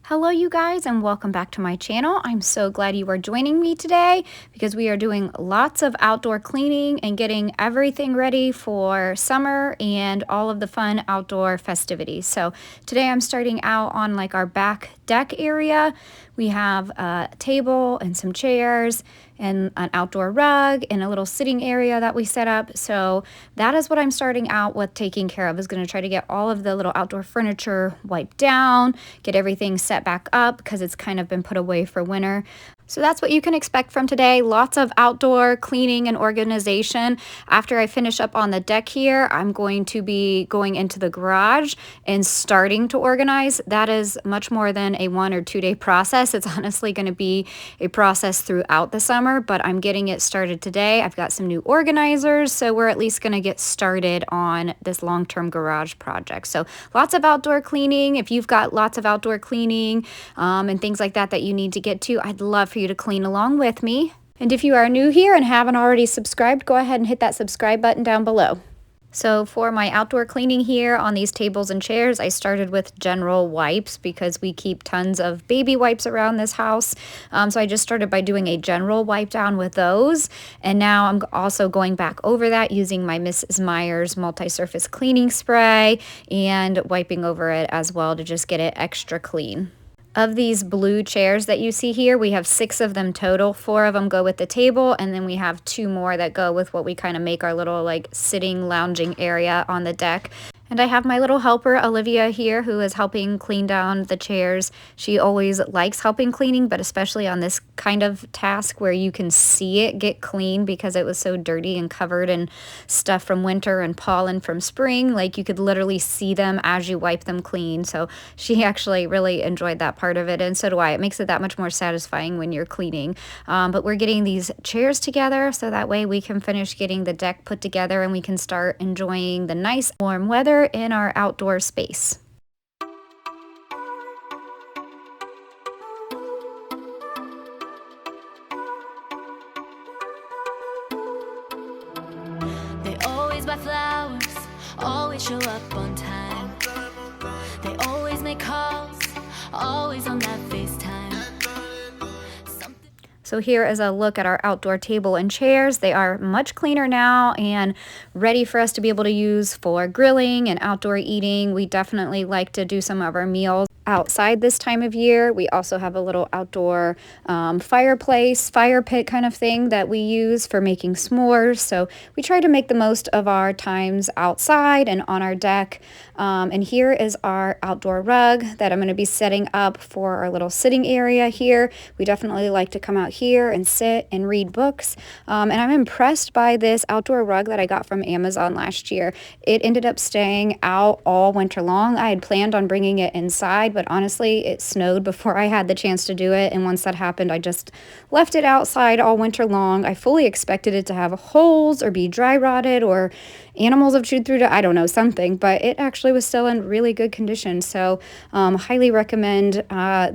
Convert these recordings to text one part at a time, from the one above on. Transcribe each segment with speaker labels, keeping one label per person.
Speaker 1: Hello you guys, and welcome back to my channel. I'm so glad you are joining me today because we are doing lots of outdoor cleaning and getting everything ready for summer and all of the fun outdoor festivities. So today I'm starting out on like our back deck area. We have a table and some chairs and an outdoor rug and a little sitting area that we set up. So that is what I'm starting out with taking care of, is going to try to get all of the little outdoor furniture wiped down, get everything set back up because it's kind of been put away for winter. So that's what you can expect from today. Lots of outdoor cleaning and organization. After I finish up on the deck here, I'm going to be going into the garage and starting to organize. That is much more than a 1 or 2 day process. It's honestly going to be a process throughout the summer, but I'm getting it started today. I've got some new organizers, so we're at least going to get started on this long-term garage project. So lots of outdoor cleaning. If you've got lots of outdoor cleaning and things like that that you need to get to, I'd love for you to clean along with me. And if you are new here and haven't already subscribed, go ahead and hit that subscribe button down below. So for my outdoor cleaning here on these tables and chairs, I started with general wipes because we keep tons of baby wipes around this house. So I just started by doing a general wipe down with those. And now I'm also going back over that using my Mrs. Meyer's multi-surface cleaning spray and wiping over it as well to just get it extra clean. Of these blue chairs that you see here, we have 6 of them total. 4 of them go with the table, and then we have 2 more that go with what we kind of make our little like sitting lounging area on the deck. And I have my little helper, Olivia, here, who is helping clean down the chairs. She always likes helping cleaning, but especially on this kind of task where you can see it get clean because it was so dirty and covered in stuff from winter and pollen from spring. Like you could literally see them as you wipe them clean. So she actually really enjoyed that part of it, and so do I. It makes it that much more satisfying when you're cleaning. But we're getting these chairs together so that way we can finish getting the deck put together and we can start enjoying the nice warm weather in our outdoor space.
Speaker 2: They always buy flowers, always show up on time. They always make calls, always on that FaceTime.
Speaker 1: So here is a look at our outdoor table and chairs. They are much cleaner now and ready for us to be able to use for grilling and outdoor eating. We definitely like to do some of our meals outside this time of year. We also have a little outdoor fireplace, fire pit kind of thing that we use for making s'mores. So we try to make the most of our times outside and on our deck. And here is our outdoor rug that I'm going to be setting up for our little sitting area here. We definitely like to come out here and sit and read books. And I'm impressed by this outdoor rug that I got from Amazon last year. It ended up staying out all winter long. I had planned on bringing it inside, but honestly, it snowed before I had the chance to do it. And once that happened, I just left it outside all winter long. I fully expected it to have holes or be dry rotted or animals have chewed through it, I don't know, something, but it actually was still in really good condition. So highly recommend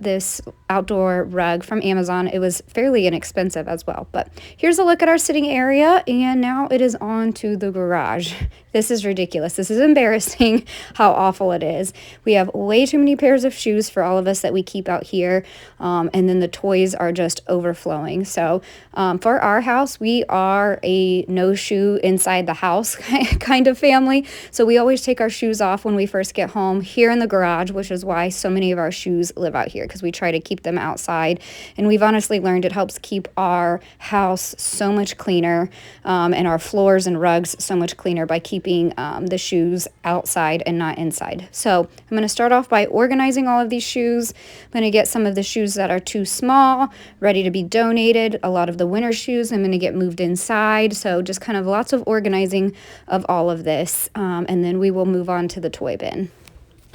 Speaker 1: this outdoor rug from Amazon. It was fairly inexpensive as well. But here's a look at our sitting area, and now it is on to the garage. This is ridiculous. This is embarrassing how awful it is. We have way too many pairs of shoes for all of us that we keep out here, and then the toys are just overflowing. So for our house, we are a no shoe inside the house kind of family. So we always take our shoes off when we first get home here in the garage, which is why so many of our shoes live out here, because we try to keep them outside. And we've honestly learned it helps keep our house so much cleaner, and our floors and rugs so much cleaner by keeping the shoes outside and not inside. So I'm going to start off by organizing all of these shoes. I'm going to get some of the shoes that are too small ready to be donated. A lot of the winter shoes I'm going to get moved inside. So just kind of lots of organizing of all of this, and then we will move on to the toy bin.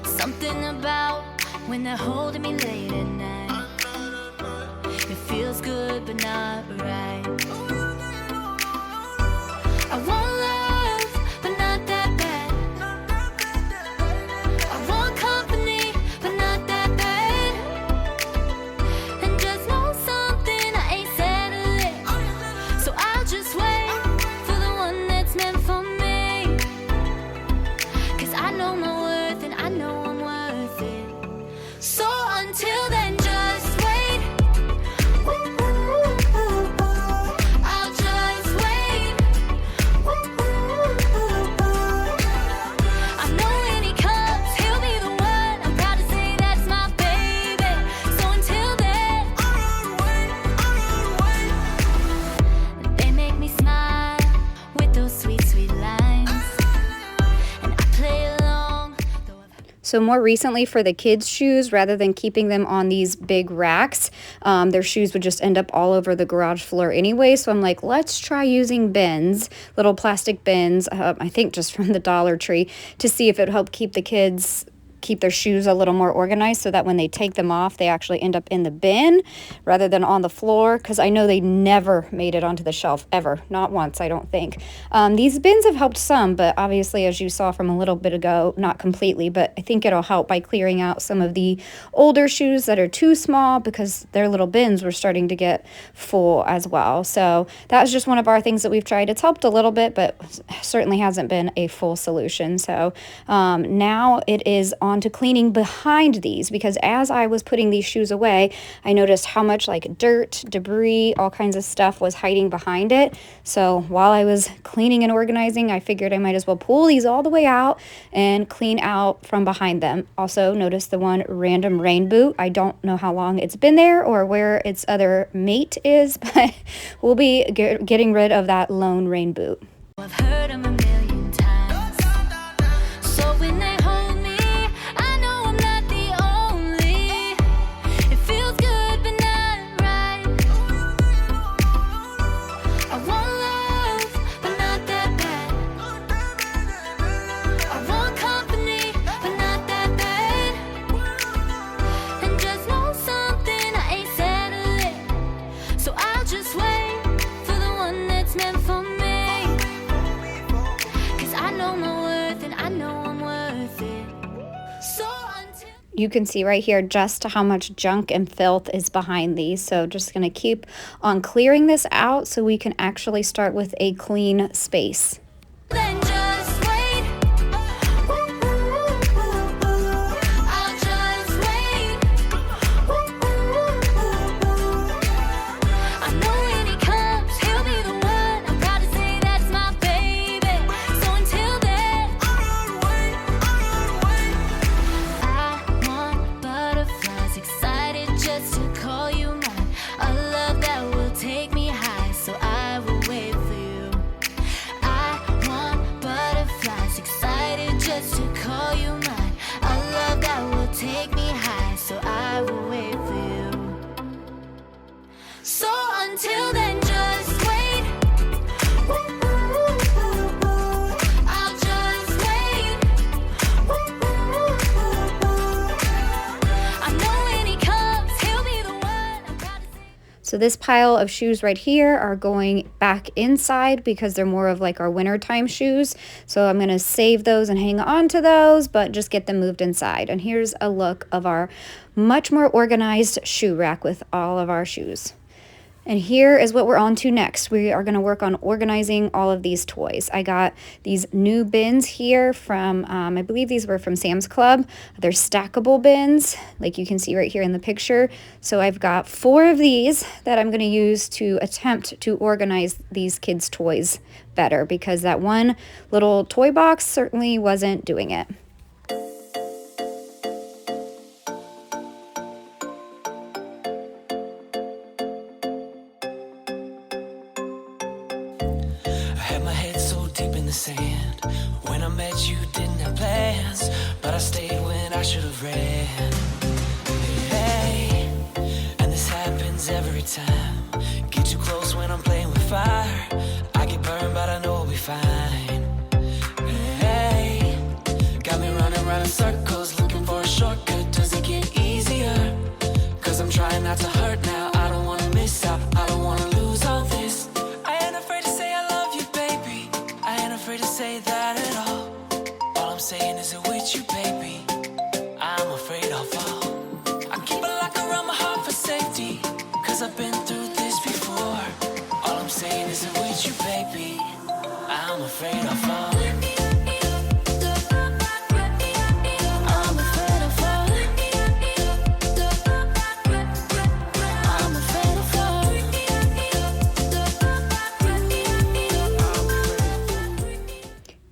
Speaker 2: Something about when they're holding me late at night. It feels good but not right. I want love but not that bad. I want company but not that bad. And just know something, I ain't settling. So I'll just wait for the one that's meant for me. 'Cause I know my worth and I know I'm worth it. So until
Speaker 1: So more recently for the kids' shoes, rather than keeping them on these big racks, their shoes would just end up all over the garage floor anyway. So I'm like, let's try using bins, little plastic bins, I think just from the Dollar Tree, to see if it would help keep the kids keep their shoes a little more organized, so that when they take them off, they actually end up in the bin rather than on the floor, because I know they never made it onto the shelf, ever. Not once, I don't think. These bins have helped some, but obviously, as you saw from a little bit ago, not completely, but I think it'll help by clearing out some of the older shoes that are too small, because their little bins were starting to get full as well. So that was just one of our things that we've tried. It's helped a little bit, but certainly hasn't been a full solution. So now it is on to cleaning behind these, because as I was putting these shoes away, I noticed how much like dirt, debris, all kinds of stuff was hiding behind it. So while I was cleaning and organizing, I figured I might as well pull these all the way out and clean out from behind them. Also notice the one random rain boot. I don't know how long it's been there or where its other mate is, but we'll be getting rid of that lone rain boot.
Speaker 2: I've heard 'em a million times. So when they hold me, I know I'm not the only. It feels good, but not right. I want love, but not that bad. I want company, but not that bad. And just know something, I ain't settling. So I'll just wait for the one that's meant for me.
Speaker 1: You can see right here just how much junk and filth is behind these. So just going to keep on clearing this out so we can actually start with a clean space.
Speaker 2: Then just wait. I'll just wait. I know when he comes, he'll be the one. I'm proud to say that's my baby. So until then, I want butterflies, excited just to call you mine. A love that will take me high, so I will wait for you. I want butterflies, excited just to call you mine. A love that will take me high, so I will wait for you. So until then, just wait. I'll just wait. I know when he comes, he'll be the one. I'm proud to say.
Speaker 1: So this pile of shoes right here are going back inside because they're more of like our wintertime shoes. So I'm going to save those and hang on to those, but just get them moved inside. And here's a look of our much more organized shoe rack with all of our shoes. And here is what we're on to next. We are going to work on organizing all of these toys. I got these new bins here from, I believe these were from Sam's Club. They're stackable bins, like you can see right here in the picture. So I've got 4 of these that I'm going to use to attempt to organize these kids' toys better, because that one little toy box certainly wasn't doing it.
Speaker 3: Sand. When I met you, didn't have plans, but I stayed when I should have ran. Hey, and this happens every time. Get too close when I'm playing with fire. I get burned, but I know we'll be fine. Hey, got me running around in circles, looking for a shortcut. Does it get easier? 'Cause I'm trying not to hurt now. I don't wanna miss out, I don't wanna lose all this. I ain't afraid to say I love you, baby. I ain't afraid to say that at all. All I'm saying is it with you, baby. I'm afraid I'll fall. I keep a lock around my heart for safety, 'cause I've been through this before. All I'm saying is it with you, baby. I'm afraid I'll fall.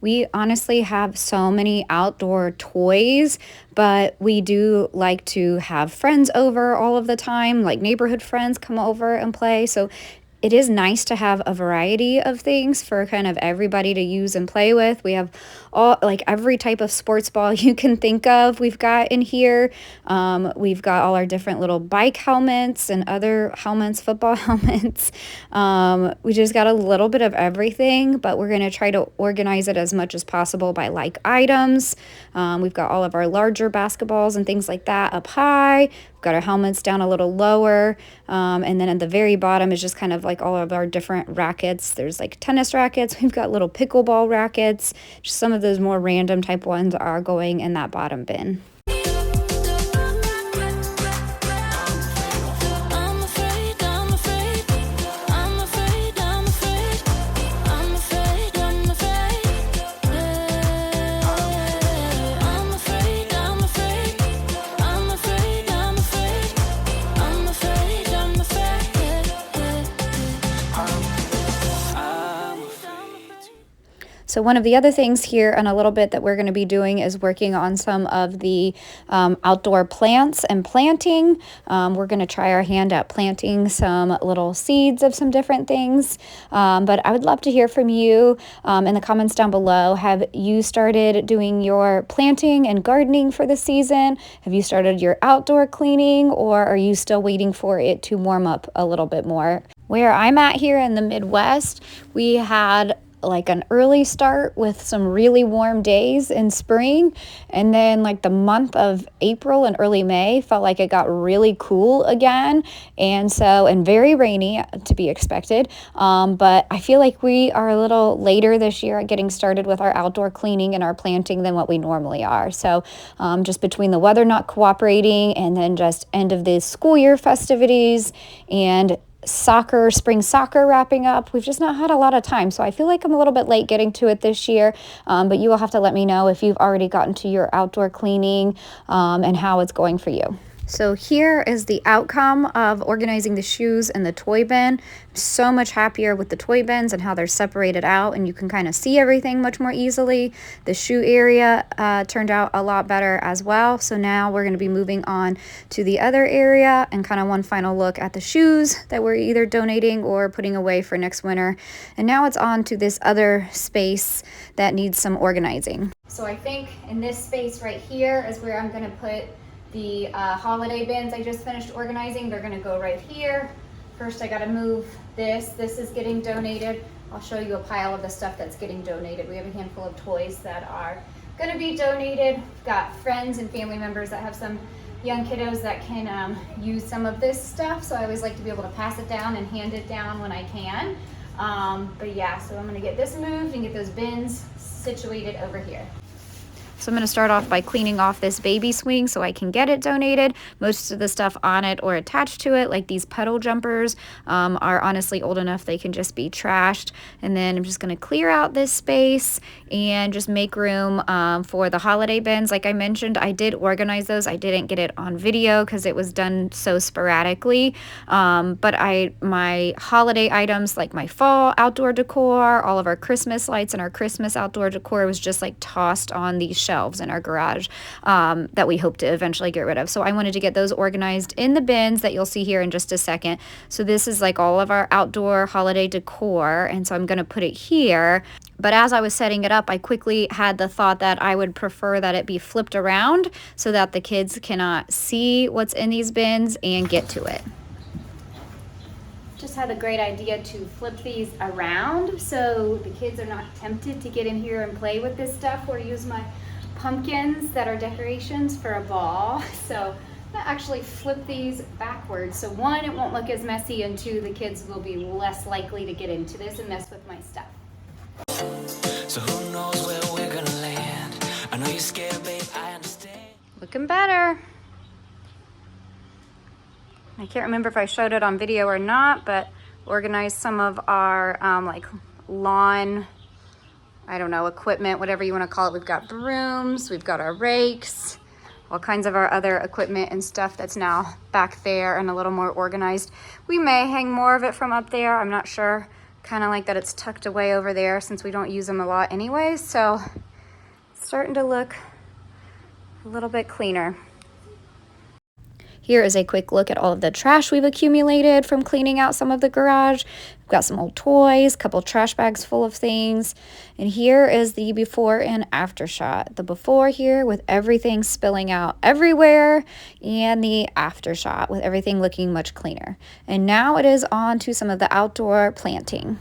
Speaker 1: We honestly have so many outdoor toys, but we do like to have friends over all of the time, like neighborhood friends come over and play. So it is nice to have a variety of things for kind of everybody to use and play with. We have all, like every type of sports ball you can think of we've got in here. We've got all our different little bike helmets and other helmets, football helmets. We just got a little bit of everything, but we're going to try to organize it as much as possible by like items. We've got all of our larger basketballs and things like that up high. We've got our helmets down a little lower. And then at the very bottom is just kind of like all of our different rackets. There's like tennis rackets. We've got little pickleball rackets. Just some of those more random type ones are going in that bottom bin. So one of the other things here in a little bit that we're going to be doing is working on some of the outdoor plants and planting. We're going to try our hand at planting some little seeds of some different things. But I would love to hear from you in the comments down below. Have you started doing your planting and gardening for the season? Have you started your outdoor cleaning, or are you still waiting for it to warm up a little bit more? Where I'm at here in the Midwest, we had like an early start with some really warm days in spring, and then like the month of April and early May felt like it got really cool again, and very rainy to be expected, but I feel like we are a little later this year at getting started with our outdoor cleaning and our planting than what we normally are. So just between the weather not cooperating and then just end of the school year festivities and spring soccer wrapping up, we've just not had a lot of time. So I feel like I'm a little bit late getting to it this year, but you will have to let me know if you've already gotten to your outdoor cleaning and how it's going for you. So here is the outcome of organizing the shoes in the toy bin. I'm so much happier with the toy bins and how they're separated out, and you can kind of see everything much more easily. The shoe area turned out a lot better as well. So now we're going to be moving on to the other area and kind of one final look at the shoes that we're either donating or putting away for next winter. And now it's on to this other space that needs some organizing. So I think in this space right here is where I'm going to put the holiday bins I just finished organizing. They're gonna go right here. First I gotta move this. This is getting donated. I'll show you a pile of the stuff that's getting donated. We have a handful of toys that are gonna be donated. We've got friends and family members that have some young kiddos that can use some of this stuff. So I always like to be able to pass it down and hand it down when I can. But yeah, so I'm gonna get this moved and get those bins situated over here. So I'm going to start off by cleaning off this baby swing so I can get it donated. Most of the stuff on it or attached to it, like these pedal jumpers, are honestly old enough they can just be trashed. And then I'm just going to clear out this space and just make room for the holiday bins. Like I mentioned, I did organize those. I didn't get it on video because it was done so sporadically. But my holiday items, like my fall outdoor decor, all of our Christmas lights and our Christmas outdoor decor, was just like tossed on these shelves in our garage that we hope to eventually get rid of. So I wanted to get those organized in the bins that you'll see here in just a second. So this is like all of our outdoor holiday decor, and so I'm going to put it here. But as I was setting it up, I quickly had the thought that I would prefer that it be flipped around so that the kids cannot see what's in these bins and get to it. Just had a great idea to flip these around so the kids are not tempted to get in here and play with this stuff or use my pumpkins that are decorations for a ball. So I'm gonna actually flip these backwards. So one, it won't look as messy, and two, the kids will be less likely to get into this and mess with my stuff.
Speaker 3: So who knows where we're gonna land? I know you're scared, babe, I understand.
Speaker 1: Looking better. I can't remember if I showed it on video or not, but organized some of our like lawn, I don't know, equipment, whatever you want to call it. We've got brooms, we've got our rakes, all kinds of our other equipment and stuff that's now back there and a little more organized. We may hang more of it from up there, I'm not sure. Kind of like that it's tucked away over there since we don't use them a lot anyway. So it's starting to look a little bit cleaner. Here is a quick look at all of the trash we've accumulated from cleaning out some of the garage. We've got some old toys, a couple trash bags full of things. And here is the before and after shot. The before here with everything spilling out everywhere, and the after shot with everything looking much cleaner. And now it is on to some of the outdoor planting.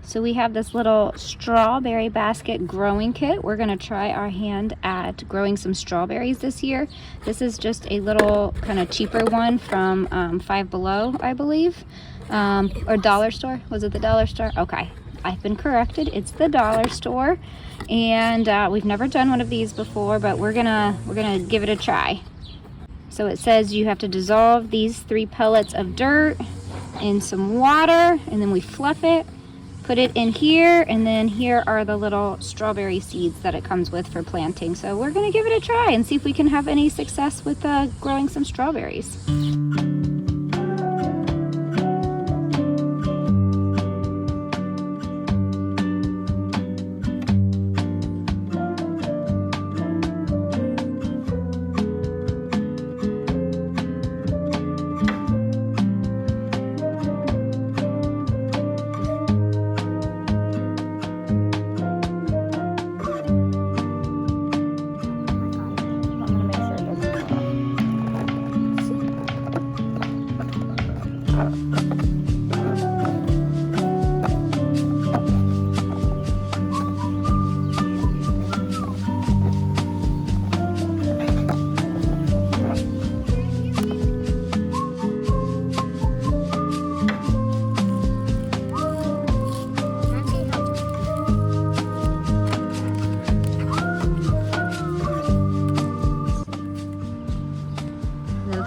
Speaker 1: So we have this little strawberry basket growing kit. We're gonna try our hand at growing some strawberries this year. This is just a little kind of cheaper one from Five Below, I believe, or Dollar Store. Was it the Dollar Store? Okay, I've been corrected. It's the Dollar Store, and we've never done one of these before, but we're gonna give it a try. So it says you have to dissolve these 3 pellets of dirt in some water, and then we fluff it. Put it in here, and then here are the little strawberry seeds that it comes with for planting. So we're gonna give it a try and see if we can have any success with growing some strawberries.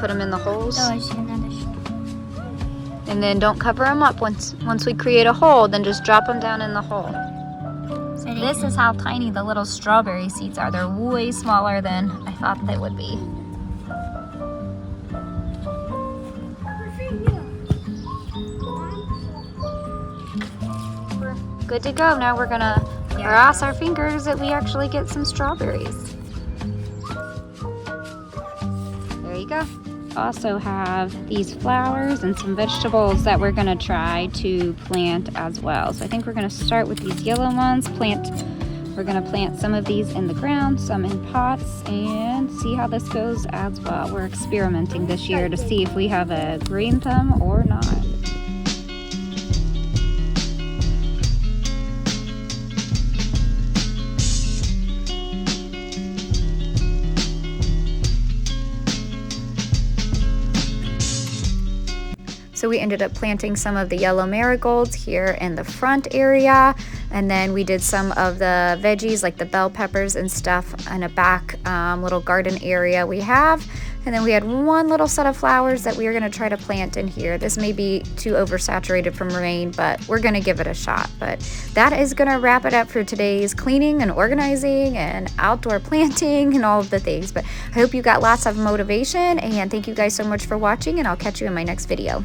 Speaker 1: Put them in the holes, and then don't cover them up. Once we create a hole, then just drop them down in the hole. So this is how tiny the little strawberry seeds are. They're way smaller than I thought they would be. We're good to go. Now we're gonna cross our fingers that we actually get some strawberries. There you go. Also have these flowers and some vegetables that we're going to try to plant as well. So I think we're going to start with these yellow ones. We're going to plant some of these in the ground, some in pots, and see how this goes as well. We're experimenting this year to see if we have a green thumb or not. So we ended up planting some of the yellow marigolds here in the front area, and then we did some of the veggies like the bell peppers and stuff in a back little garden area we have. And then we had one little set of flowers that we are going to try to plant in here. This may be too oversaturated from rain, but we're going to give it a shot. But that is going to wrap it up for today's cleaning and organizing and outdoor planting and all of the things. But I hope you got lots of motivation, and thank you guys so much for watching, and I'll catch you in my next video.